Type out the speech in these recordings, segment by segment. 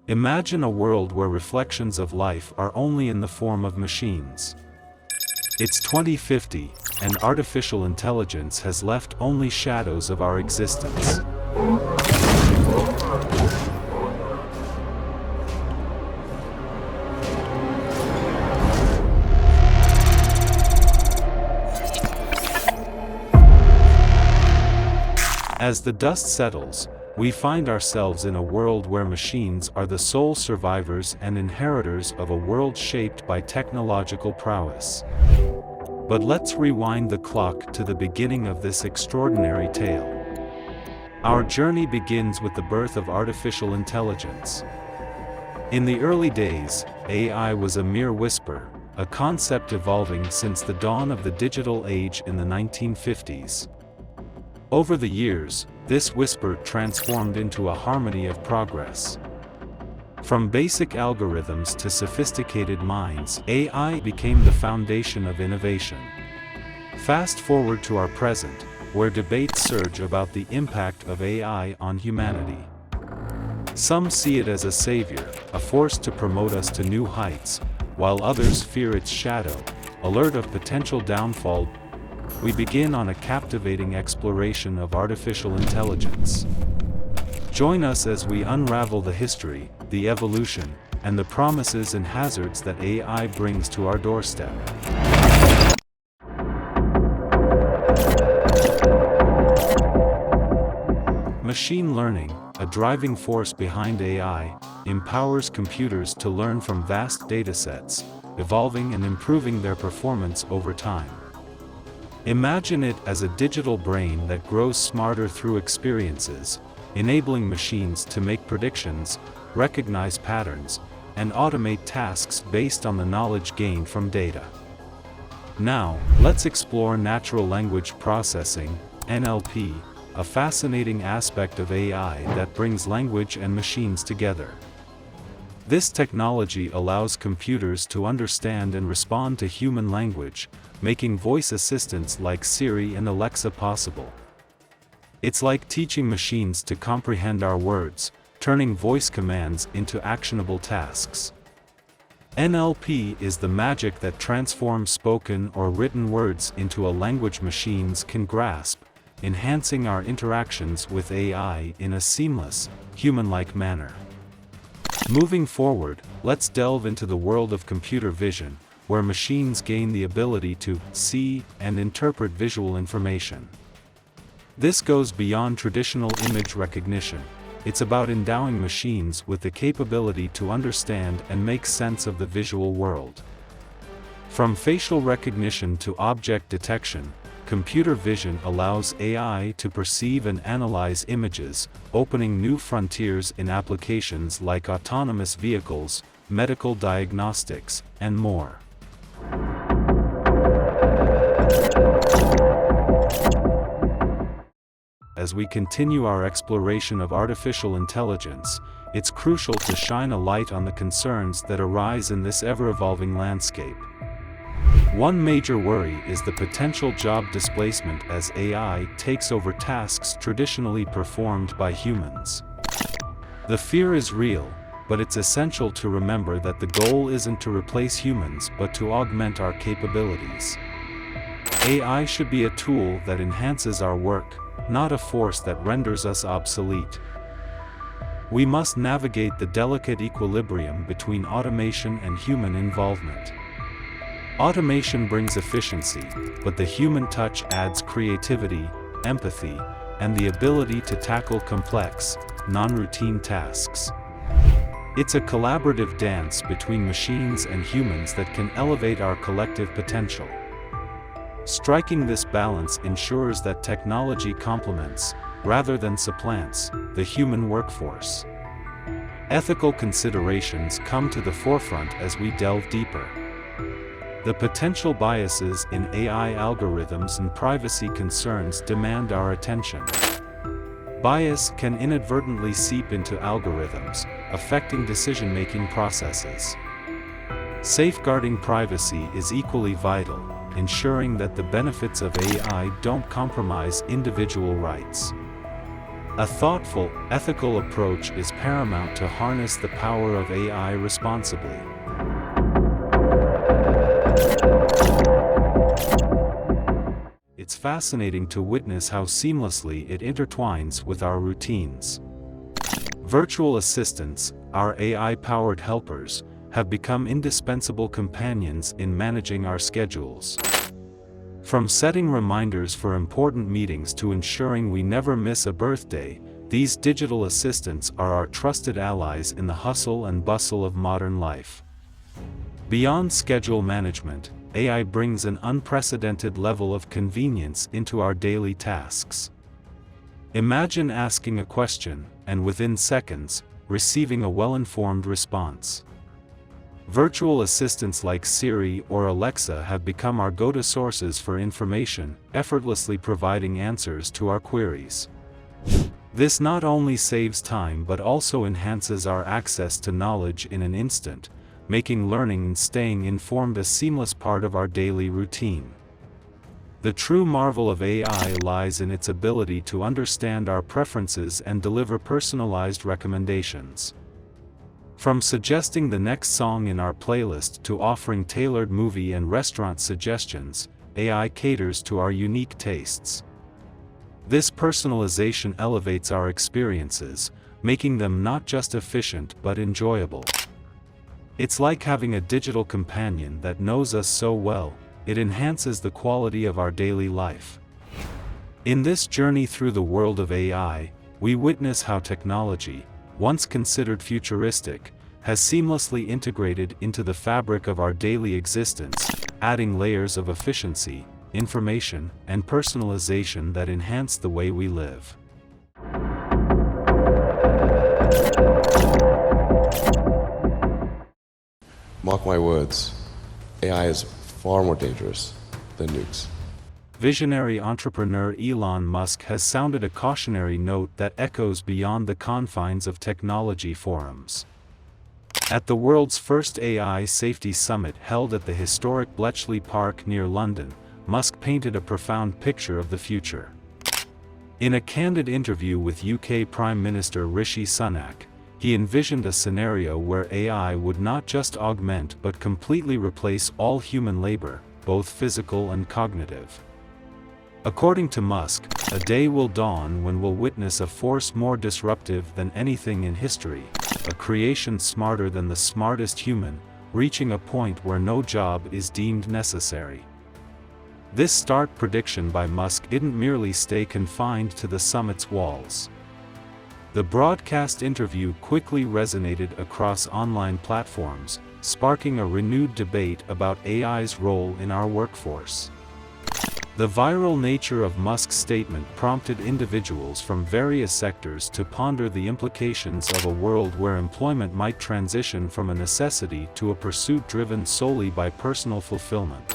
Imagine a world where reflections of life are only in the form of machines. It's 2050, and artificial intelligence has left only shadows of our existence. As the dust settles, we find ourselves in a world where machines are the sole survivors and inheritors of a world shaped by technological prowess. But let's rewind the clock to the beginning of this extraordinary tale. Our journey begins with the birth of artificial intelligence. In the early days, AI was a mere whisper, a concept evolving since the dawn of the digital age in the 1950s. Over the years, this whisper transformed into a harmony of progress. From basic algorithms to sophisticated minds, AI became the foundation of innovation. Fast forward to our present, where debates surge about the impact of AI on humanity. Some see it as a savior, a force to promote us to new heights, while others fear its shadow, alert of potential downfall. We begin on a captivating exploration of artificial intelligence. Join us as we unravel the history, the evolution, and the promises and hazards that AI brings to our doorstep. Machine learning, a driving force behind AI, empowers computers to learn from vast datasets, evolving and improving their performance over time. Imagine it as a digital brain that grows smarter through experiences, enabling machines to make predictions, recognize patterns, and automate tasks based on the knowledge gained from data. Now, let's explore natural language processing, NLP, a fascinating aspect of AI that brings language and machines together. This technology allows computers to understand and respond to human language, making voice assistants like Siri and Alexa possible. It's like teaching machines to comprehend our words, turning voice commands into actionable tasks. NLP is the magic that transforms spoken or written words into a language machines can grasp, enhancing our interactions with AI in a seamless, human-like manner. Moving forward, let's delve into the world of computer vision, where machines gain the ability to see and interpret visual information. This goes beyond traditional image recognition. It's about endowing machines with the capability to understand and make sense of the visual world. From facial recognition to object detection, computer vision allows AI to perceive and analyze images, opening new frontiers in applications like autonomous vehicles, medical diagnostics, and more. As we continue our exploration of artificial intelligence, it's crucial to shine a light on the concerns that arise in this ever-evolving landscape. One major worry is the potential job displacement as AI takes over tasks traditionally performed by humans. The fear is real, but it's essential to remember that the goal isn't to replace humans but to augment our capabilities. AI should be a tool that enhances our work, not a force that renders us obsolete. We must navigate the delicate equilibrium between automation and human involvement. Automation brings efficiency, but the human touch adds creativity, empathy, and the ability to tackle complex, non-routine tasks. It's a collaborative dance between machines and humans that can elevate our collective potential. Striking this balance ensures that technology complements, rather than supplants, the human workforce. Ethical considerations come to the forefront as we delve deeper. The potential biases in AI algorithms and privacy concerns demand our attention. Bias can inadvertently seep into algorithms, affecting decision-making processes. Safeguarding privacy is equally vital, ensuring that the benefits of AI don't compromise individual rights. A thoughtful, ethical approach is paramount to harness the power of AI responsibly. It's fascinating to witness how seamlessly it intertwines with our routines. Virtual assistants, our AI-powered helpers, have become indispensable companions in managing our schedules. From setting reminders for important meetings to ensuring we never miss a birthday, these digital assistants are our trusted allies in the hustle and bustle of modern life. Beyond schedule management, AI brings an unprecedented level of convenience into our daily tasks. Imagine asking a question, and within seconds, receiving a well-informed response. Virtual assistants like Siri or Alexa have become our go-to sources for information, effortlessly providing answers to our queries. This not only saves time but also enhances our access to knowledge in an instant, making learning and staying informed a seamless part of our daily routine. The true marvel of AI lies in its ability to understand our preferences and deliver personalized recommendations. From suggesting the next song in our playlist to offering tailored movie and restaurant suggestions, AI caters to our unique tastes. This personalization elevates our experiences, making them not just efficient but enjoyable. It's like having a digital companion that knows us so well, it enhances the quality of our daily life. In this journey through the world of AI, we witness how technology, once considered futuristic, has seamlessly integrated into the fabric of our daily existence, adding layers of efficiency, information, and personalization that enhance the way we live. Mark my words, AI is far more dangerous than nukes. Visionary entrepreneur Elon Musk has sounded a cautionary note that echoes beyond the confines of technology forums. At the world's first AI safety summit held at the historic Bletchley Park near London, Musk painted a profound picture of the future. In a candid interview with UK Prime Minister Rishi Sunak, he envisioned a scenario where AI would not just augment but completely replace all human labor, both physical and cognitive. According to Musk, a day will dawn when we'll witness a force more disruptive than anything in history, a creation smarter than the smartest human, reaching a point where no job is deemed necessary. This stark prediction by Musk didn't merely stay confined to the summit's walls. The broadcast interview quickly resonated across online platforms, sparking a renewed debate about AI's role in our workforce. The viral nature of Musk's statement prompted individuals from various sectors to ponder the implications of a world where employment might transition from a necessity to a pursuit driven solely by personal fulfillment.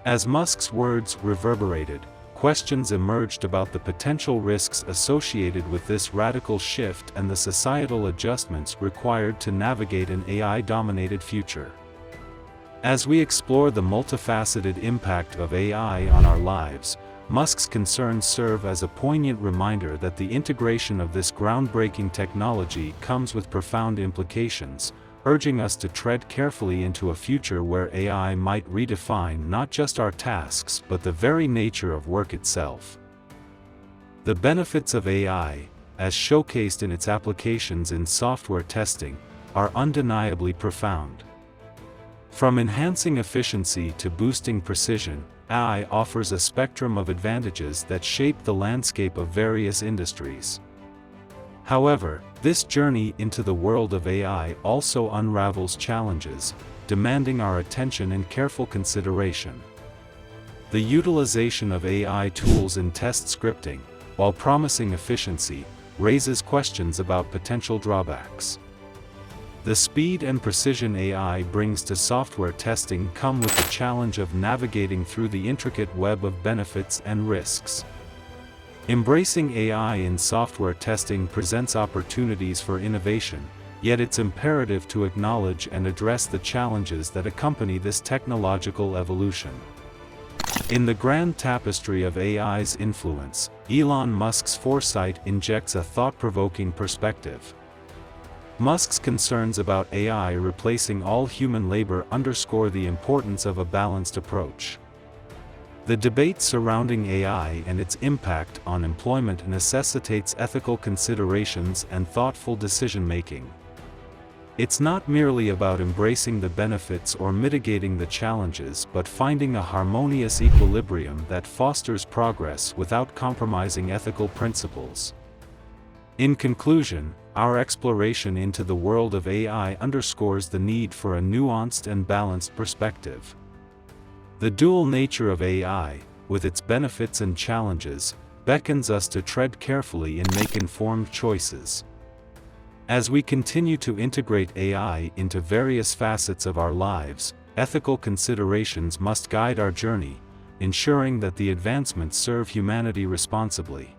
As Musk's words reverberated, questions emerged about the potential risks associated with this radical shift and the societal adjustments required to navigate an AI-dominated future. As we explore the multifaceted impact of AI on our lives, Musk's concerns serve as a poignant reminder that the integration of this groundbreaking technology comes with profound implications, urging us to tread carefully into a future where AI might redefine not just our tasks but the very nature of work itself. The benefits of AI, as showcased in its applications in software testing, are undeniably profound. From enhancing efficiency to boosting precision, AI offers a spectrum of advantages that shape the landscape of various industries. However, this journey into the world of AI also unravels challenges, demanding our attention and careful consideration. The utilization of AI tools in test scripting, while promising efficiency, raises questions about potential drawbacks. The speed and precision AI brings to software testing come with the challenge of navigating through the intricate web of benefits and risks. Embracing AI in software testing presents opportunities for innovation, yet it's imperative to acknowledge and address the challenges that accompany this technological evolution. In the grand tapestry of AI's influence, Elon Musk's foresight injects a thought-provoking perspective. Musk's concerns about AI replacing all human labor underscore the importance of a balanced approach. The debate surrounding AI and its impact on employment necessitates ethical considerations and thoughtful decision-making. It's not merely about embracing the benefits or mitigating the challenges, but finding a harmonious equilibrium that fosters progress without compromising ethical principles. In conclusion, our exploration into the world of AI underscores the need for a nuanced and balanced perspective. The dual nature of AI, with its benefits and challenges, beckons us to tread carefully and make informed choices. As we continue to integrate AI into various facets of our lives, ethical considerations must guide our journey, ensuring that the advancements serve humanity responsibly.